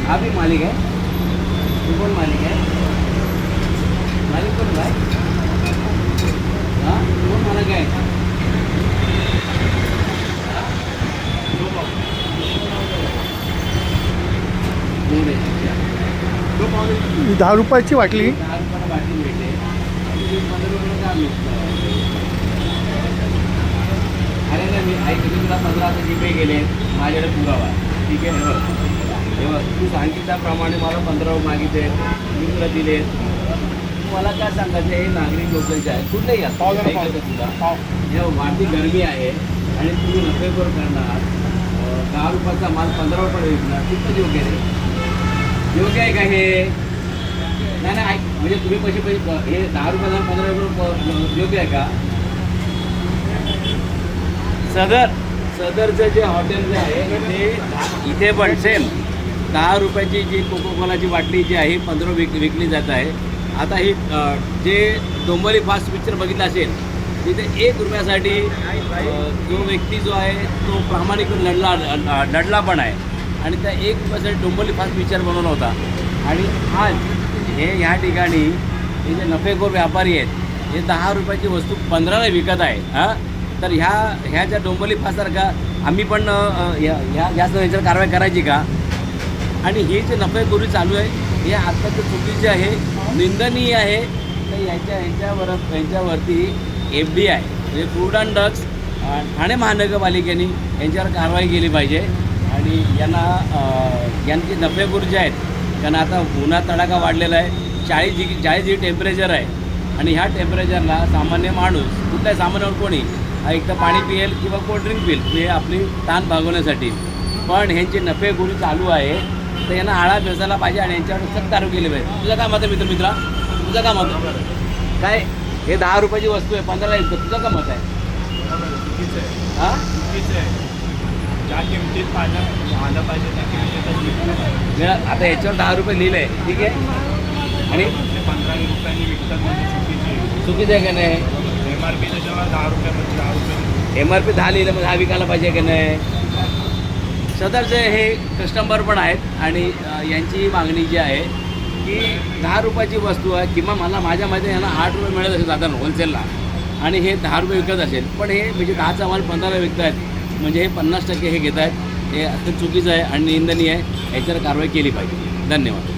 हा भी मालिक है, तू कोण मालिक है? मालिक कोण भाई? हाँ कोण मालिक है? दोन आहे. 10 रुपयाची वाटली. 10 रुपयाला वाटली भेटते आणि 15 रुपये का मिळतं? अरे ना मी ऐक मी तुला 15 आता जीपे केले माझ्याकडे पुरावा ठीक आहे. हे बघ तू सांगितल्याप्रमाणे मला 15 मागितले मी तुला दिले. मला काय सांगायचं हे नागरिक लोकांचे आहे कुठेही ऐकायचं तुला हे वाढती गरमी आहे आणि तुम्ही नफेखोर करणार 10 रुपयाचा माल 15 रुपये विकणार कितपत योग्य आहे? योग्य आहे का हे? नाही नाही ऐक म्हणजे तुम्ही पैसे हे 10 रुपयाला 15 रुपये योग्य आहे का? सदरचं जे हॉटेल जे आहे ते इथे पण सेम 10 रुपयाची जी कोकोकोलाची बाटली जी आहे 15 विकली जात आहे. आता ही जे डोंबिवली फास्ट पिक्चर बघितला असेल तिथे 1 रुपयासाठी जो व्यक्ती जो आहे तो प्रामाणिक लढला पण आहे आणि त्या 1 रुपयासाठी डोंबिवली फास्ट पिक्चर बनवला होता. आणि आज हे ह्या ठिकाणी हे जे नफेखोर व्यापारी आहेत हे 10 रुपयाची वस्तू 15ला विकत आहे. हां तर ह्या ज्या डोंबिवली फास्टसारखा आम्ही पण जास्त ह्याच्यावर कारवाई करायची का? आणि हे जे नफेखोरी चालू आहे हे अत्यंत चुकीचे आहे, निंदनीय आहे. तर यांच्यावरती FBI म्हणजे फूड अँड ड्रग्स ठाणे महानगरपालिकेने यांच्यावर कारवाई केली पाहिजे आणि यांची नफेखोरी जे आहेत कारण आता उन्हात तडाखा वाढलेला आहे 40 टेम्परेचर आहे आणि ह्या टेम्परेचरला सामान्य माणूस कुठल्याही सामान्यावर कोणी एक तर पाणी पिईल किंवा कोल्ड्रिंक पिईल हे आपली ताण भागवण्यासाठी. पण ह्यांची नफेखोरी चालू आहे तर यांना आळा बेसायला पाहिजे आणि यांच्यावर सक्त कारवाई केली पाहिजे. तुझं काय मत आहे मित्रा तुझं काय मत आहे? काय हे 10 रुपयाची वस्तू आहे 15ला विकतो तुझं काय मत आहे? हां ज्या किमतीत आलं पाहिजे त्या किमतीत आता याच्यावर 10 रुपये लिहिलं आहे ठीक आहे आणि 15 रुपयांनी विकतात म्हणजे चुकीचं आहे का नाही? MRP त्याच्यावर 10 रुपये म्हणजे 10 रुपये MRP 10 लिहिलं म्हणजे 10 विकायला पाहिजे का नाही? सदरचे हे कस्टमर पण आहेत आणि यांची मागणी जी आहे की 10 रुपयाची वस्तू आहे किंवा मला माझ्या माहिती यांना 8 रुपये मिळत असेल साधारण होलसेलला आणि हे 10 रुपये विकत असेल पण हे म्हणजे 10चा माल 15ला विकत आहेत म्हणजे हे 50% हे घेत आहेत. हे अत्यंत चुकीचं आहे आणि निंदनीय आहे. याच्यावर कारवाई केली पाहिजे. धन्यवाद.